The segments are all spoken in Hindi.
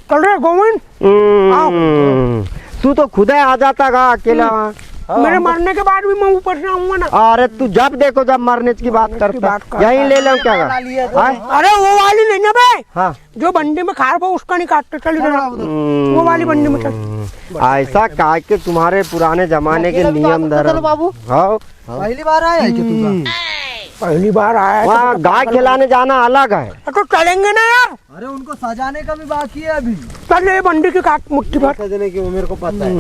चल रहे गोविंद। तू तो खुद ही आ जाता गा अकेला। मेरे मरने के बाद भी मैं ऊपर से आऊंगा ना। अरे तू जब देखो जब मरने की बात करता यहीं ले लो क्या गा? अरे वो वाली नहीं ना बे। हाँ जो बंडी में खार वो उसका नहीं काटते। चल इधर वो वाली बंडी में चल। ऐसा का के तुम्हारे पुराने जमाने के नियम धर्म बाबू। हाँ पहली बार आया है तू? पहली बार आया है। वहाँ गाय खिलाने जाना अलग है। तो चलेंगे ना यार। अरे उनको सजाने का भी बाकी है अभी। चल ये बंडी की काट मुट्ठी भर। सजाने की वो मेरे को पता है।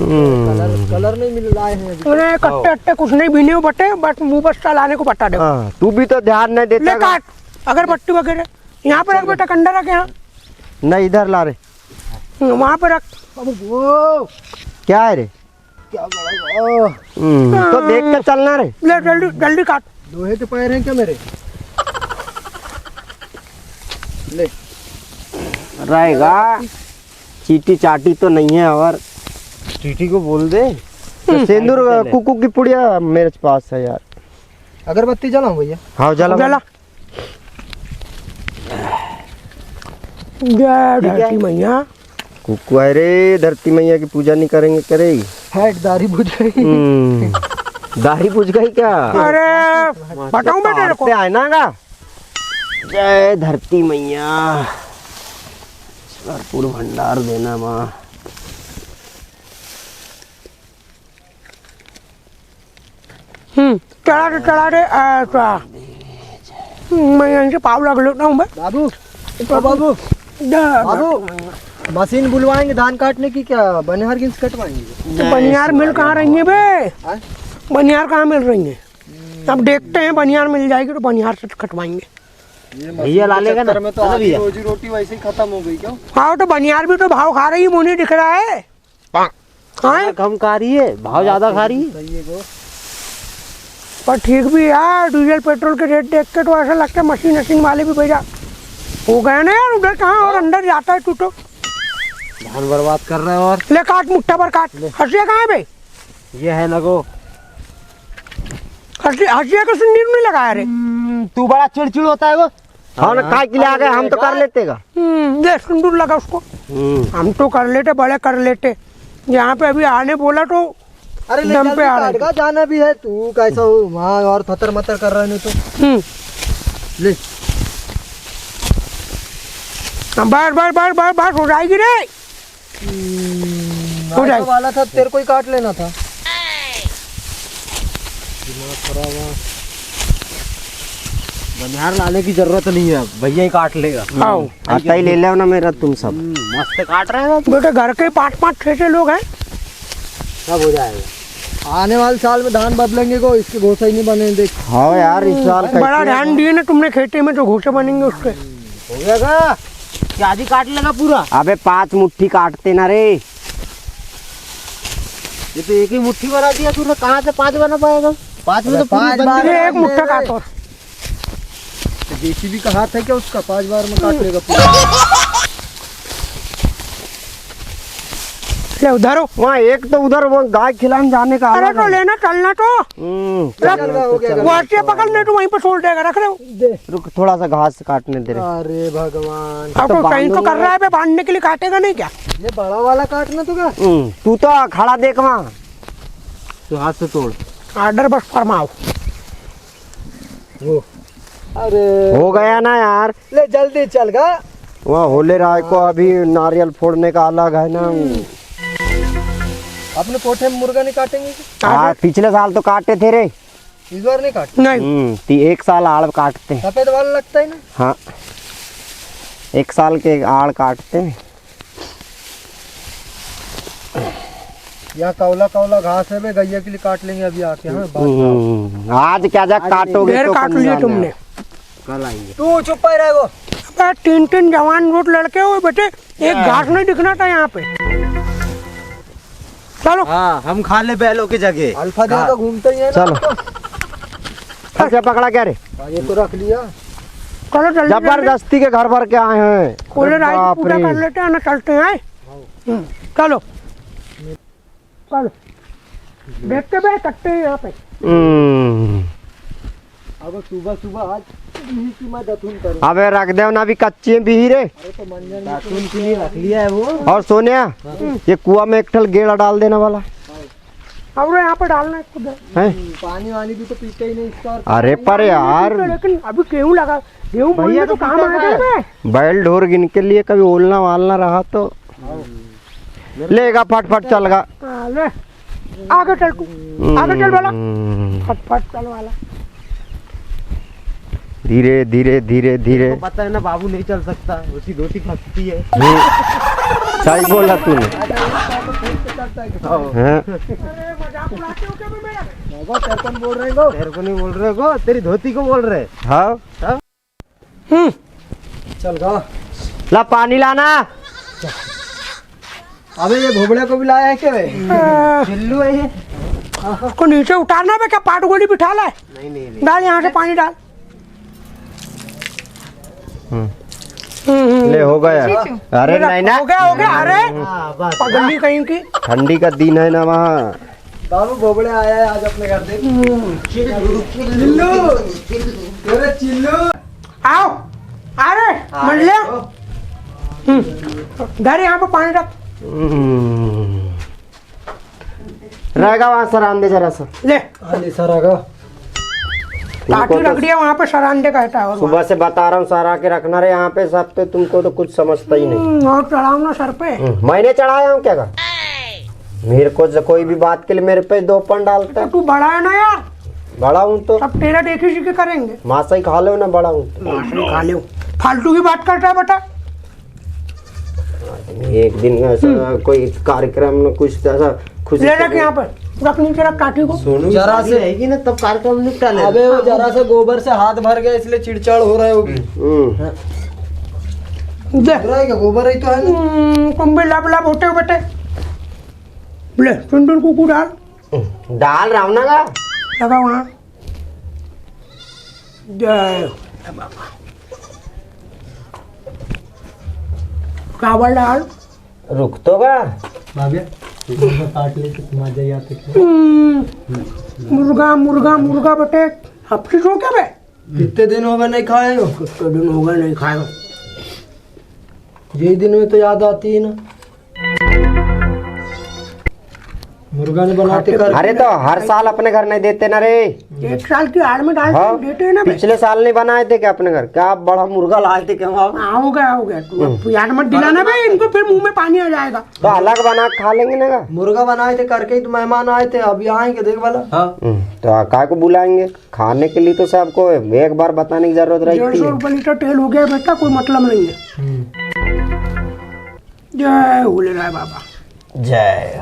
कलर नहीं मिल रहा है अभी। उन्हें कट्टे अट्टे कुछ नहीं बीने बटे बट मुँह बस चलाने को बता दे। तू भी तो ध्यान नहीं देता। ले काट अगरबत्ती वगैरह यहाँ पे रख बेटा। कंडा रख यहाँ। नहीं इधर ला रे। वहाँ पे रख। वो क्या है रे? क्या बड़ा तो देख के चलना रे। ले जल्दी जल्दी काट। लोहे के पैर हैं क्या मेरे? ले रहेगा चीटी चाटी तो नहीं है। और चीटी को बोल दे तो सिंदूर कुकू की पुड़िया मेरे पास है यार। अगरबत्ती जलाऊं भैया? हाँ जला जला। जय धरती मैया। कुकू है रे। धरती मैया की पूजा नहीं करेंगे करेगी? हैट दाढ़ी बुझ गई। दाढ़ी पूछ गई क्या? अरे बताऊं मैं तेरे को। आना गा। जय धरती मैया भरपूर भंडार देना माँ। चढ़ा दे ऐसा। मैं यहाँ से पाव लग लेता हूँ। बाबू बाबू बाबू मशीन बुलवाएंगे धान काटने की क्या? बनिहार गिन्स कटवाएंगे? बनियार मिल कहाँ रही है बे? बनियार कहाँ मिल रही है? अब देखते हैं बनियार मिल जाएगी तो बनियार से कटवाएंगे। भैया ला लेगा ना। में तो आधी रोजी रोटी वैसे ही खत्म हो गई क्या? हाँ तो बनियार भी तो भाव खा रही है। मुझे दिख रहा है। हाँ कम खा रही है भाव ज्यादा खा रही है। सही है वो। पर ठीक भी यार डीजल पेट्रोल के रेट देख के तो ऐसा लगता है मशीन वशीन वाले भी भैया हो गए ना यार उधर कहाँ। और अंदर जाता है तू तो धान बर्बाद कर रहे हो। और ले काट मुट्ठा पर काट। हंसिया कहाँ है भाई? ये है ना गो। हंसिया का सुंदर नहीं लगाया रे। तू बड़ा चिड़चिड़ होता है वो। हाँ ना काय के लिए आ गए हम तो कर लेते गा। ले सिंदूर लगा उसको। हम तो कर लेते बड़े कर लेते। यहाँ पे अभी आने बोला तो अरे ले दम पे आ रहा काट जाना भी है। तू कैसा हो वहाँ और थतर मतर कर रहे नहीं तो ले। बार बार बार बार बार हो जाएगी रे। हो जाएगी वाला था तेरे को ही काट लेना था। बनिहार लाने की जरूरत नहीं है भैया ही काट लेगा। आओ आता ही ले लो ना मेरा तुम सब। मस्त काट रहे हो बेटे। घर के 5-5 6 लोग हैं। सब हो जाएगा। आने वाले साल में धान बदलेंगे को इसके घोसा ही नहीं बने देख। हाँ यार इस साल बड़ा ध्यान दिए ना तुमने खेती में जो घोसे बनेंगे उसके। हो गया क्या? आधी काट लेगा पूरा? अबे 5 मुट्ठी काटते ना रे। ये तो एक ही मुट्ठी बना दिया तूने। कहाँ से 5 बना पाएगा? 5 में तो 5 बार एक मुट्ठा काटो। जेसीबी का हाथ है क्या उसका? 5 बार में काट लेगा पूरा। ले उधर हो। वहाँ एक तो उधर वो गाय खिलाने जाने का। अरे तो लेना चलना तो वाटिया पकड़ ले तो वहीं पर छोड़ देगा। रख ले। रुक थोड़ा सा घास काटने दे रहे। अरे भगवान अब तो कहीं तो कर रहा है बे। बांधने के लिए काटेगा नहीं क्या? ये बड़ा वाला काटना तो क्या? तू तो खड़ा देख वहाँ। तू हाथ से तोड़। ऑर्डर बस फरमाओ। वो अरे हो गया ना यार। ले जल्दी चल गा। वहाँ होले राय को अभी नारियल फोड़ने का अलग है ना। अपने कोठे में मुर्गा नहीं काटेंगे क्या? हाँ पिछले साल तो काटे थे रे। इस बार नहीं काटे? नहीं 1 साल आड़ काटते हैं। सफेद वाला लगता है ना? हाँ 1 साल के आड़ काटते हैं। यहाँ कौला कौला घास है। गैया के लिए काट लेंगे अभी आके। हाँ आज क्या जा काटोगे ढेर तो काट लिया तुमने। कल आएंगे। तू चुप ही रह गो। 3 जवान रोड लड़के हुए बेटे। एक घास नहीं दिखना था यहाँ पे। चलो हाँ हम खा ले बैलों की जगह। अल्फा दे तो घूमते ही है ना। चलो कैसे पकड़ा क्या रे? ये तो रख लिया। चलो जल्दी जबरदस्ती के घर भर के आए हैं। कोले राय की पूजा कर लेते हैं ना। चलते हैं। चलो चलो देखते बे कट्टे यहाँ पे। अब सुबह सुबह आज बिही की मैं दतून करूँ। अबे रख दे ना, अभी कच्ची है बिही रे। अरे तो मंजन दतून के लिए रख लिया है वो। और सोनिया ये कुआ में एक ठल गेड़ा डाल देना वाला अब यहाँ पे डालना है खुद है। पानी वानी भी तो पीते ही नहीं इसका। अरे पर यार लेकिन अभी गेहूं लगा, गेहूं भैया तो काम आएगा। बैल ढोर गिन के लिए कभी ओलना वालना रहा तो लेगा फटफट चलगा। ले आगे चल तू, आगे चल वाला, फटफट चल वाला। धीरे धीरे धीरे धीरे। पता है ना बाबू नहीं चल सकता, उसकी धोती फंसती है। सही बोला तूने। हाँ। मजाक उड़ाते हो क्या मेरा? तेरे को बोल रहे हो? तेरे को नहीं बोल रहे हो, तेरी धोती को बोल रहे। हाँ चल गा। ला पानी लाना। अबे ये भोबड़े को भी लाया है क्या बे? चिल्लू है ये। को नीचे उतारना है क्या? पाट गोली बिठा ला। नहीं डाल यहाँ से पानी डाल। ले हो गया। अरे नहीं ना, हो गया। अरे बस पगली कहीं की। ठंडी का दिन है ना वहाँ। बाबू भोबड़े आया है आज अपने घर देख। चिल्लू, अरे चिल्लू आओ। अरे मन ले घर यहाँ पे पानी रख। रहेगा वहाँ सरांदे जरा सा। ले आले सारा का। काटी रख दिया वहाँ पे, सरांडे कहता है। और सुबह से बता रहा हूँ सारा के रखना रे यहाँ पे सब, तो तुमको तो कुछ समझता ही नहीं। और चढ़ाओ ना सर पे। मैंने चढ़ाया हूँ क्या का? मेरे को कोई भी बात के लिए मेरे पे दो पन डालता है। तू बड़ा है ना यार, बड़ा हूँ तो सब तेरा देखी सीखे करेंगे। मासा ही खा लो ना, बड़ा हूँ खा ले। फालतू की बात करता है बेटा। एक दिन ऐसा कोई कार्यक्रम में कुछ ऐसा खुशी ले रख यहाँ पर, रख नीचे रख काठी को। जरा से रहेगी ना तब कार्यक्रम निपटा ले। अबे वो जरा से गोबर से हाथ भर गया इसलिए चिड़चाड़ हो रहा है वो भी। देख रहा है क्या? गोबर ही तो है ना। कुंबे लब लब होते हो बेटे। ले टुनटुन कुकू डाल। डाल रहा हूँ ना का। लगा वहाँ। जय बाबा। चावल डाल। रुक तो गा। भाभी काट ले कितना मजा ही आते। मुर्गा मुर्गा मुर्गा बेटे। हफ्ते सो क्या बे? कितने दिन हो गए नहीं खाए हो? कितने दिन हो गए नहीं खाए हो? यही दिन में तो याद आती है ना, मुर्गा ने बनाते कर। अरे तो हर साल अपने घर नहीं देते ना रे। एक साल की आड़ में डाल हाँ? देते हैं ना बे। पिछले साल नहीं बनाए थे क्या अपने घर? क्या बड़ा मुर्गा लाए थे क्या वहाँ? हो गया तू अब याद मत दिलाना बे, इनको फिर मुंह में पानी आ जाएगा। तो अलग बना के खा लेंगे ना का? मुर्गा बनाए थे करके ही तो मेहमान आए थे, अभी आएंगे देख वाला। हाँ तो काय को बुलाएंगे? खाने के लिए तो सबको एक बार बताने की जरूरत रहती 150 है। रुपये लीटर तेल हो गया बेटा, कोई मतलब नहीं है। जय भोलेनाथ बाबा। जय।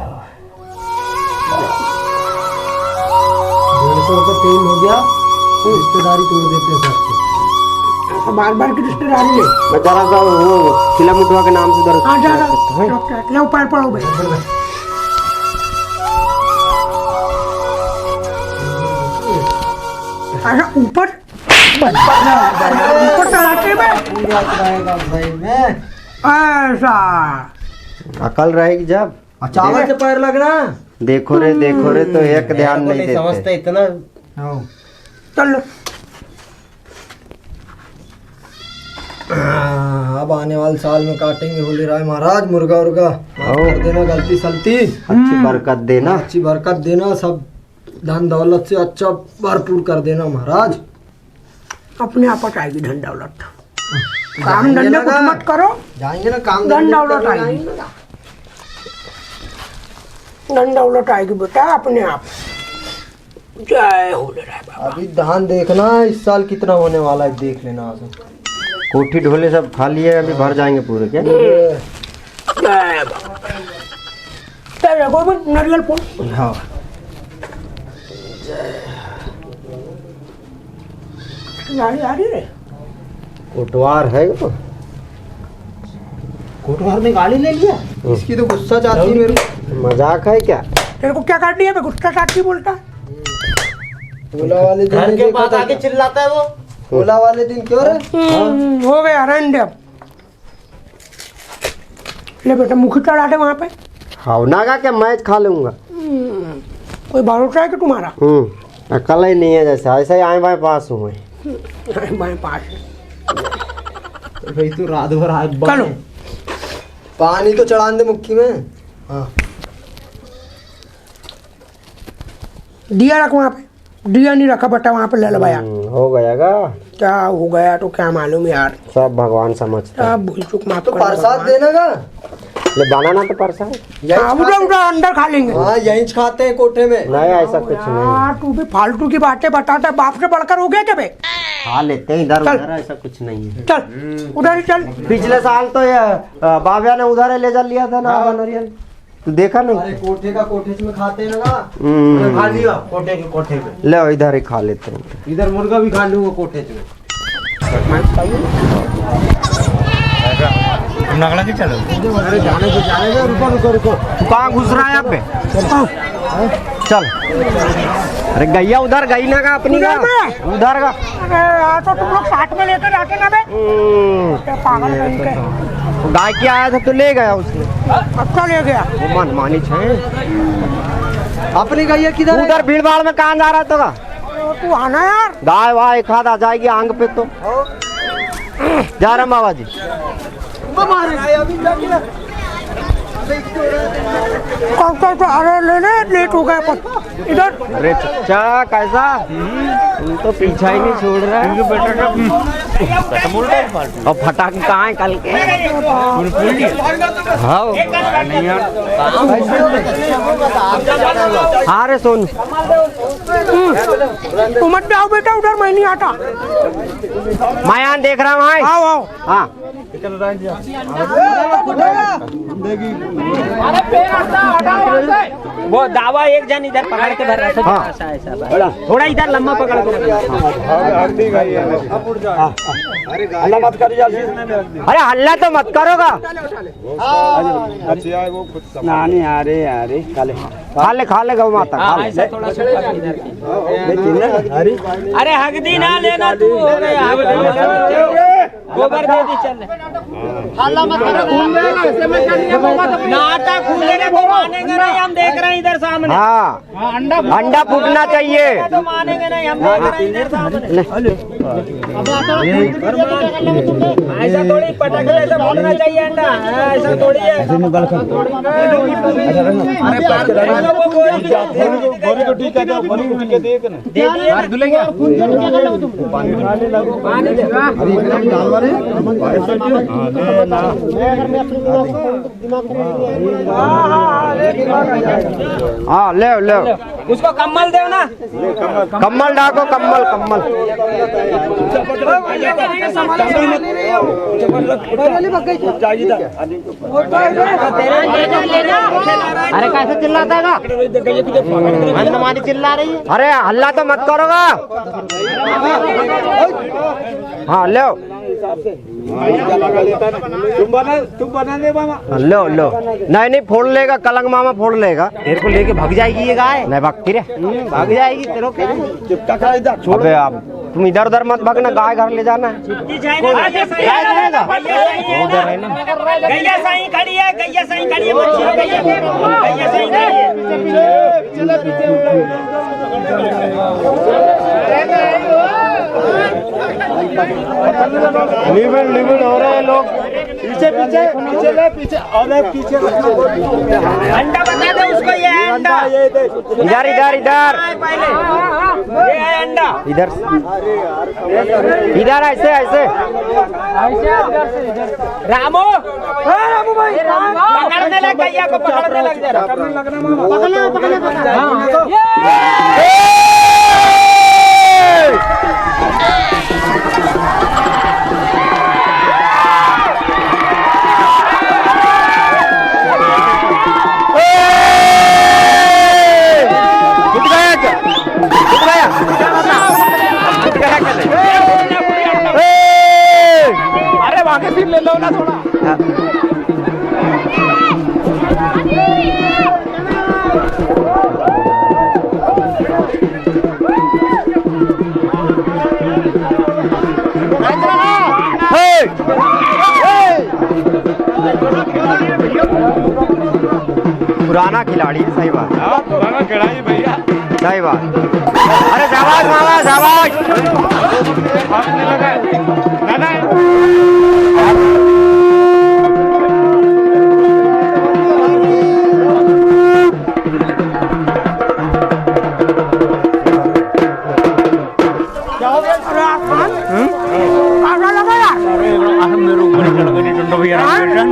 150 रुपये तेल हो गया, रिश्तेदारी तोड़ देते हैं सबसे। बार बार की रिश्तेदारी है। मैं जरा सा वो खिला मुठवा के नाम से दर्द हाँ जा ले ऊपर पड़ो भाई। अच्छा ऊपर चढ़ाते में पूरा कराएगा भाई मैं। ऐसा अकल रहेगी जब। चावल से पैर लगना। देखो रे तो एक ध्यान नहीं देते। समझते इतना। चल अब आने वाले साल में काटेंगे होली राय महाराज मुर्गा उर्गा। माफ कर देना गलती सलती। अच्छी बरकत देना। अच्छी बरकत देना, सब धन दौलत से अच्छा भरपूर कर देना महाराज। अपने आप आएगी धन दौलत। काम धंधे कुछ मत करो, जाएंगे ना काम धन दौलत आएगी। धन दौलत आएगी बेटा अपने आप। जय हो रहा बाबा। अभी धान देखना इस साल कितना होने वाला है, देख लेना आज। कोठी ढोले सब खा लिए, अभी भर जाएंगे पूरे क्या? जय बाबा। चल देखो नारियल फूल। हाँ गाड़ी आ रही है। कोटवार है तो कोटवार में गाड़ी ले लिया। इसकी तो गुस्सा चाहती है मेरे को। मजाक है क्या? तेरे को क्या काट दिया? मैं गुस्सा काट बोलता। ओला वाले दिन घर के पास आके चिल्लाता है वो। ओला वाले दिन क्यों रे? हो गया रंडे। अब ले बेटा मुखी चढ़ा दे वहाँ पे। हावना का क्या मैच खा लूंगा। कोई भरोसा है कि तुम्हारा? अकल ही नहीं है, जैसा ऐसे ही आए भाई पास हुए। बाएं पास भाई तू रात भर हाथ चलो पानी तो चढ़ान दे मुक्की में। हाँ दिया रख वहाँ पे, दिया नहीं रखा बेटा वहाँ पे ले लो भैया। हो गयागा, क्या हो गया तो क्या मालूम यार, सब भगवान समझता है। भूल चूक माफ तो कर प्रसाद देना का। ले बनाना तो परसा उधर उधर अंदर खा लेंगे। हाँ यहीं खाते हैं कोठे में। नहीं, ऐसा कुछ नहीं। यार तू भी फालतू की बातें बताता है, बाप से बढ़कर हो गया क्या बे? खा लेते हैं इधर चल। उधर, ऐसा कुछ नहीं है। चल उधर ही चल। पिछले साल तो ये बाबिया ने उधर ले जा लिया था ना नरियल, तू देखा नहीं? अरे कोठे का कोठे में खाते हैं ना। हम्म। खा लिया कोठे के कोठे में। ले इधर ही खा लेते हैं। इधर मुर्गा भी खा लूंगा कोठे में। नगला की चलो। अरे जाने दो रुको रुको रुको। तू कहाँ घुस रहा है यहाँ पे? चल। अरे गैया उधर गई ना का अपनी का, उधर का। अरे यार तो तुम लोग साथ में लेकर जाते ना बे, क्या पागल कहीं के। गाय क्या आया था तो ले गया उसने, अच्छा ले गया। वो मन मानी छे। अपनी गैया किधर है? उधर भीड़ भाड़ में कहाँ जा रहा था? तू आना यार। गाय वाय एक हाथ आ जाएगी आंग पे तो। जा रहा बाबा जी। अरे लेने लेट हो गया इधर। अरे चचा कैसा, तुम तो पीछा ही नहीं छोड़ रहा है। और फटाके कहाँ है कल के? हाँ हाँ रे सोनू, तू मत जाओ बेटा उधर, मैं नहीं आता। मैं यहाँ देख रहा हूँ। आओ आओ। हाँ वो दावा एक जन इधर पकड़ के भर रहा हाँ। था, थोड़ा इधर लंबा पकड़ के। अरे हल्ला तो मत करोगा। खा ले गौ माता खा ले। ऐसा थोड़ा अरे हगदी ना लेना तू, हो गया गोबर दे दी। चल नाटा खुलेगा तो मानेंगे नहीं, हम देख रहे हैं इधर सामने। हाँ अंडा फूटना चाहिए। तो मानेंगे नहीं, हम देख रहे हैं इधर सामने। ऐसा थोड़ी पटक ऐसा फूटना चाहिए अंडा, ऐसा थोड़ी है। हाँ ले ले उसको कम्बल दो ना, कम्बल डाको, कम्बल कम्बल। अरे कैसे चिल्लाता है? चिल्ला रही है। अरे हल्ला तो मत करोगा। हाँ लो लो लो। नहीं फोड़ लेगा, कलंग मामा फोड़ लेगा। तेरे को लेके भाग जाएगी ये गाय, नहीं भागती रे, भाग जाएगी। तेरे को अबे आप तुम इधर उधर मत भागना, गाय घर ले जाना है। गैया साईं खड़ी है, गैया साईं खड़ी है, गैया साईं खड़ी लिमिट हो रहे हैं लोग। पीछे पीछे पीछे ले, पीछे और पीछे। अंडा बता दे उसको, ये है अंडा। इधर इधर इधर ये है अंडा। इधर इधर ऐसे ऐसे। रामू, रामू भाई पकड़ने लग, गैया को पकड़ने लग जरा। अरे वाके फिर ले लो ना थोड़ा। पुराना खिलाड़ी है, सही बात। पुराना खिलाड़ी भैया। सही बात। अरे शाबाश मामा शाबाश। आपने लगा ना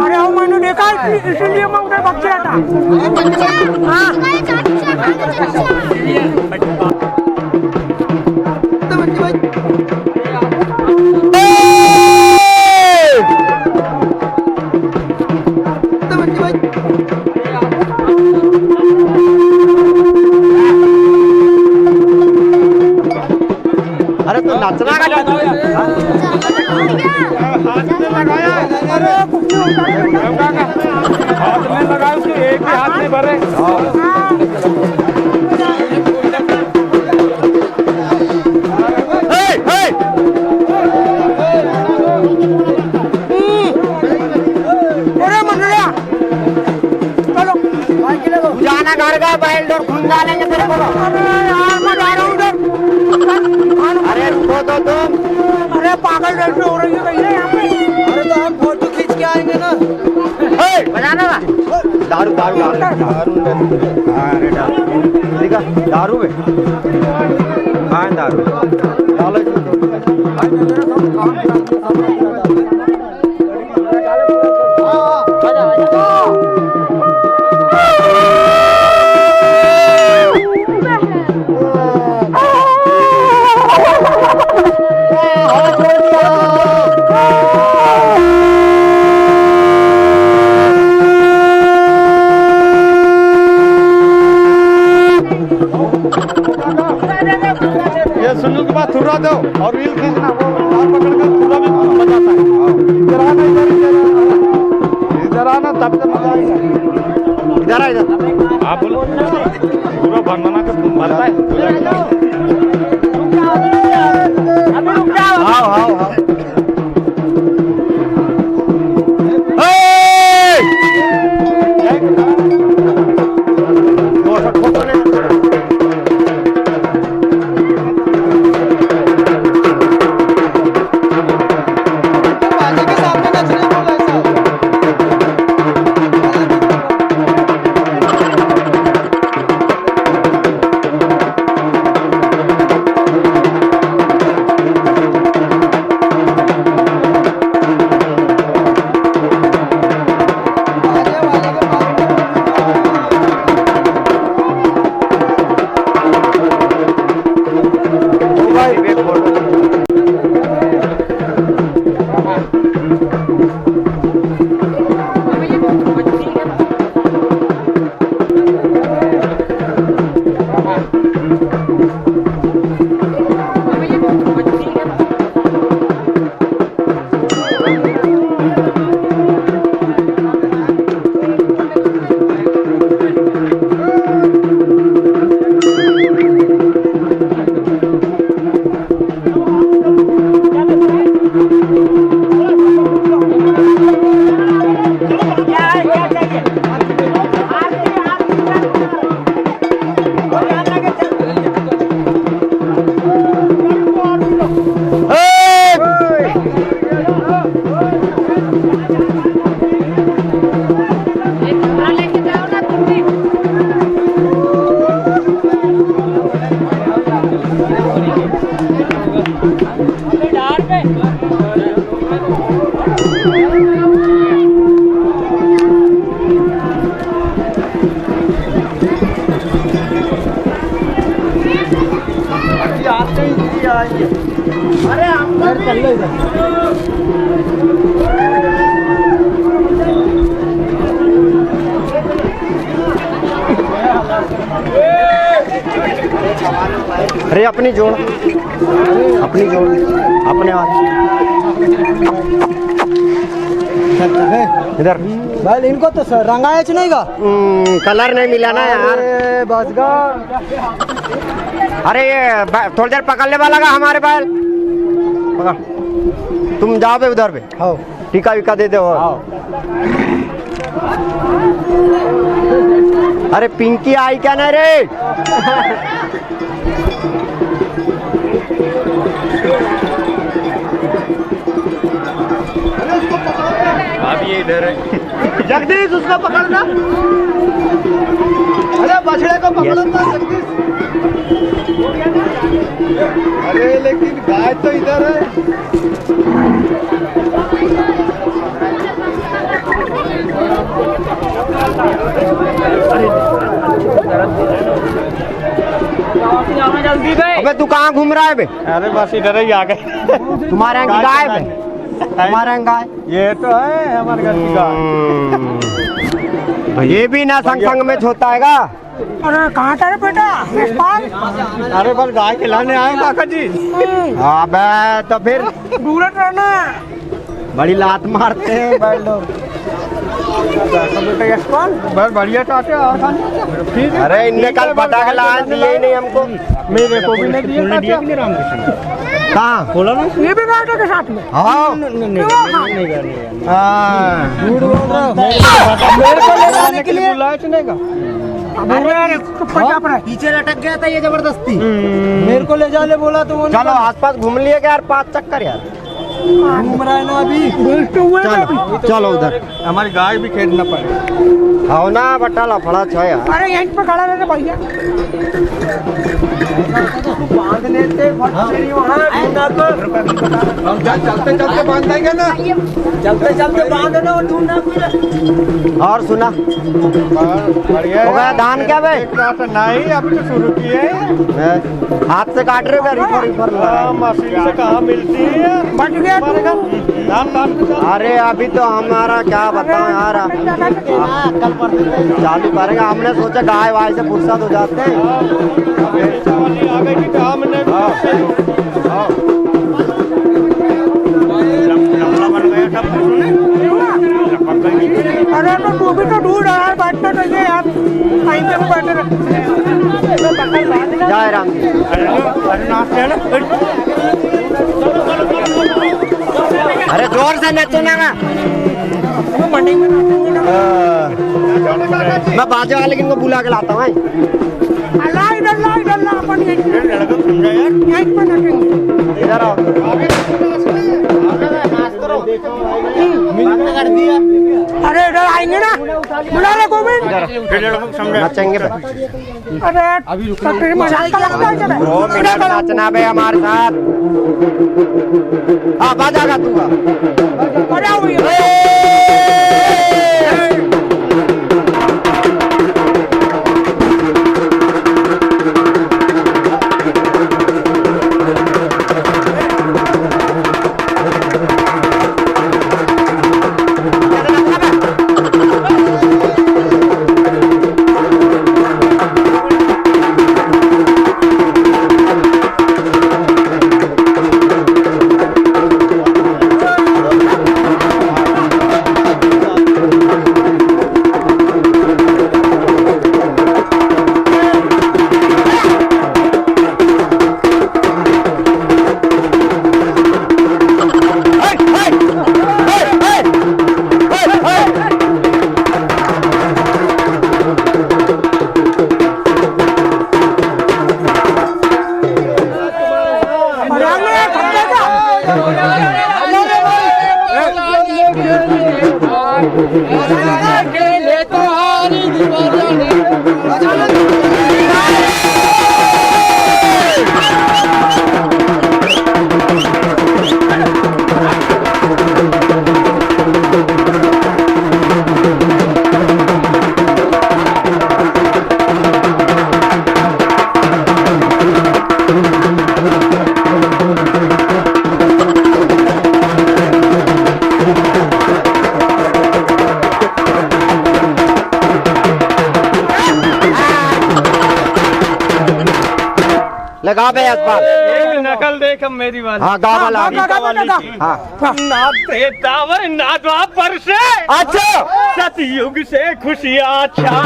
अरे वो मैंने देखा इसीलिए मैं उधर भाग गया था। अरे तो नचना का हाथ में लगा उसके एक ही हाथ में भरे। अरे मंडलिया चलो जाना घर का बैल डोर खुल डालेंगे तेरे को। अरे यार मैं जा रहा हूँ उधर। अरे रुको तो तुम। अरे पागल जैसे हो रही है भैया यहाँ पे। अरे तो हम फोटो खींच के आएंगे ना। बजाना ना दारू दारू डाल दारू। अरे दारू ठीक है दारू में हाँ दारू डालो। ये सुनने के बाद थुर्रा दो और रील खींचना, वो हाथ पकड़ कर थुर्रा भी बजाता है। इधर आना इधर आना तब तक मजा आएगा। इधर आ इधर। आप बोलो पूरा बना के भरता है। आओ आओ आओ। बाजी के सामने नचने बोला ऐसा। बाजे वाले के पास भाई वेट फोटो। अरे अपनी जोड़ अपने हाथ इधर। भाई इनको तो सर रंगाया नहीं का कलर नहीं मिला ना यार। अरे बस गा। अरे ये थोड़ी देर पकड़ने वाला का हमारे बैल पकड़। तुम जाओ पे उधर पे। हाँ टीका विका दे दो। अरे पिंकी आई क्या ना रे? अब ये इधर है। जगदीश उसको पकड़ना। अरे बछड़े को पकड़ो ना जगदीश। अरे लेकिन गाय तो इधर है। जल्दी गए। अबे तू कहाँ घूम रहा है बे? अरे बस इधर ही आ गए। तुम्हारे यहाँ की गाय है? तुम्हारे यहाँ गाय? ये तो है हमारे घर की गाय। ये भी ना संग संग में छोता है का? अरे कहाँ था रे बेटा? यशपाल? अरे बस गाय खिलाने आए काका जी। अबे तो फिर दूर रहना। बड़ी लात मारते हैं बैल लोग। बेटा यशपाल बस बढ़िया चाहते हो। ठीक है। अरे इनने कल पटाखा लाया दिए ही नहीं हमको। मेरे को भी नहीं दिए रामकृष्ण। कहाँ? बोला ना। ये भी गाय के साथ में। हाँ हाँ। मेरे को ले जाने के लिए बुलाया चलेगा। अरे चुप रहा। पीछे लटक गया था ये जबरदस्ती। मेरे को ले जाने बोला तो वो चलो आसपास घूम लिए यार 5 चक्कर यार। घूम रहा है ना अभी। बोलते हुए ना अभी। चलो चलो उधर। हमारी गाय भी खेलना पड़े। आओ ना बट्टा लफड़ा छो यार। अरे यहीं पे खड़ा रहना भैया। बांध लेते हम चलते चलते बांध देंगे ना। चलते चलते बांध ना और ढूंढना फिर। और सुना बढ़िया हो गया धान क्या बे? नहीं अभी तो शुरू किए। हाथ से काट रहे हो क्या? रिफर मशीन से कहाँ मिलती है। बच गया तू। अरे अभी तो हमारा क्या बताओ यार। चालू करेंगे हमने सोचा गाय वाय से फुर्सत हो जाते हैं। आ गई थी तो हमने अरे तो तू भी तो ढूंढ रहा है। बैठना चाहिए यार। कहीं पे भी बैठे रहे। जय राम जी। अरे जोर से नचो ना। मंडी में नाचेंगे ना। मैं बाजे वाले इनको बुला के लाता हूँ। ला इधर ला अपन यहीं पे नाचेंगे। इधर आओ। अरे इधर आएंगे ना। बुला ले गोविंद। नचेंगे बे। अरे अभी तेरी मजाक का लगता है क्या? 2 मिनट नाचना बे हमारे साथ। हाँ बाजागा तू का। बजाओ भैया। लगा बे यशपाल। एक नकल देख मेरी वाली। हाँ गा वाला। हाँ ना तावर ना द्वापर से अच्छा सतयुग से खुशियाँ छा।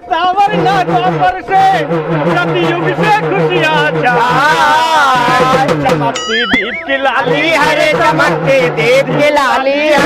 तावर ना द्वापर से सतयुग से खुशियाँ छा। चमकती दीप की लाली हरे चमकते देव की लाली है।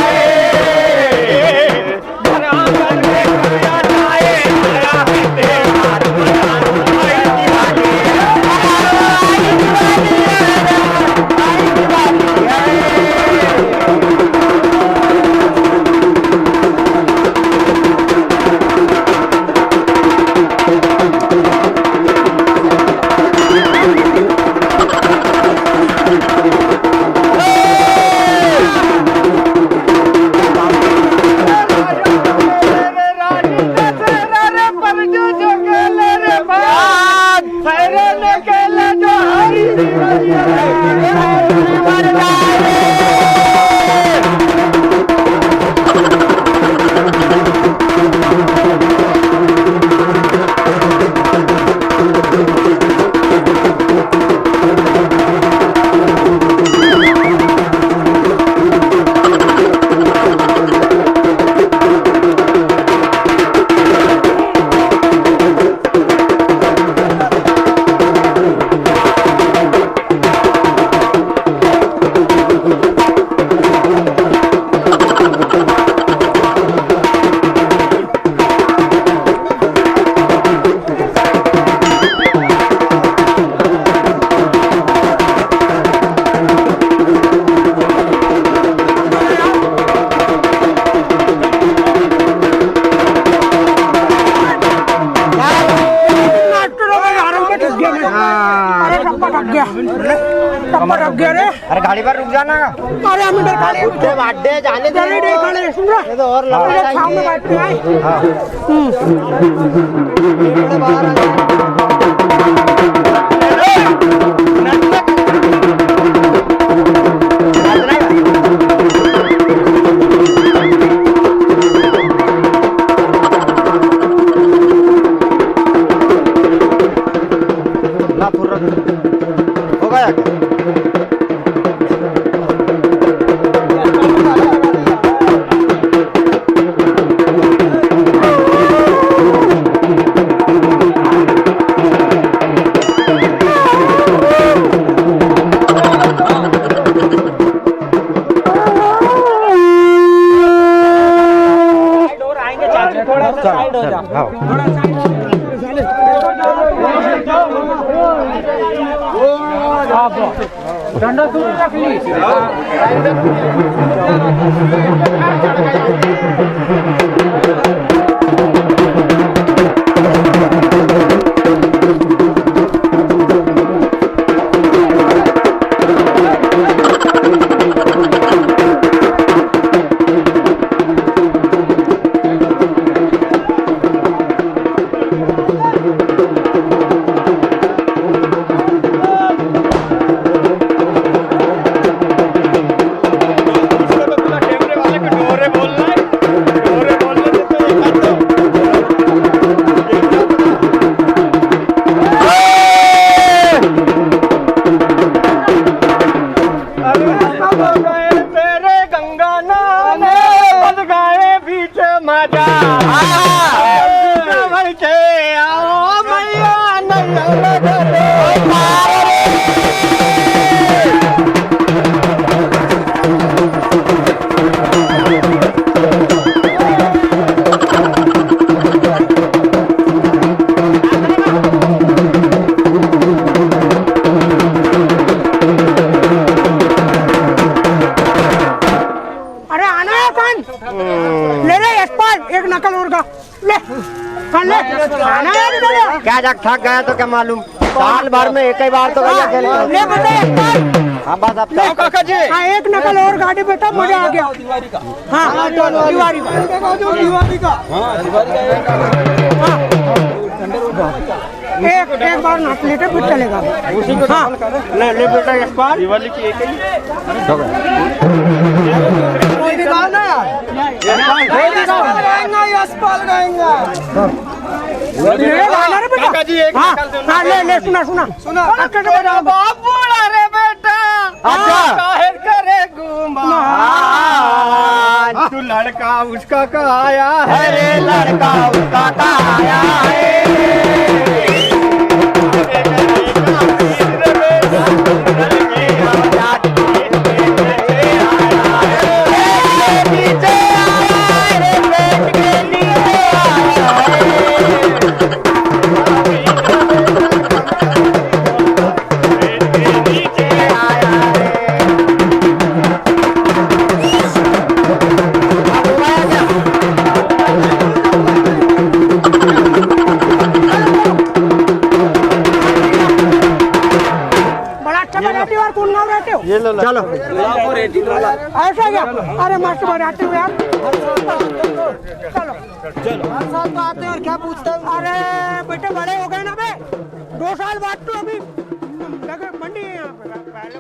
अरे गाड़ी पर रुक जाना। अरे हम इधर खड़े हैं। बुड्ढे बाड्ढे जाने दे। चल इधर खड़े हैं, सुन रहा ये तो और लंबा इधर छाँव में बैठ के आए। ना थोड़ा हो गया क्या? और आएंगे चाचा, थोड़ा सा साइड हो जा। हाँ। डंडा दूर रख ली। ले ले यशपाल एक नकल और का ले कर ले खाना है इधर क्या जग थक गया तो क्या मालूम, साल भर में एक ही बार तो गया खेल। ले बेटा यशपाल हाँ बस अब ले काका जी हाँ एक नकल और गाड़ी बेटा मजा आ गया। हाँ दीवारी का एक बार नाच लेते फिर चलेगा। हाँ ले ले बेटा यशपाल दिवाली की एक ही यशपाल गाएंगा। काका जी एक हाँ हाँ ले ले सुना सुना सुना बाबू रे बेटा अच्छा काहे करे गुमान तू लड़का उसका कहाया है अरे लड़का उसका आया है। ये लो चलो ऐसा क्या अरे मस्त बनाते हो यार चलो चलो हर साल तो आते हैं और क्या पूछते हैं। अरे बेटे बड़े हो गए ना बे 2 साल बाद तो अभी लगे मंडी है यहाँ पे पहले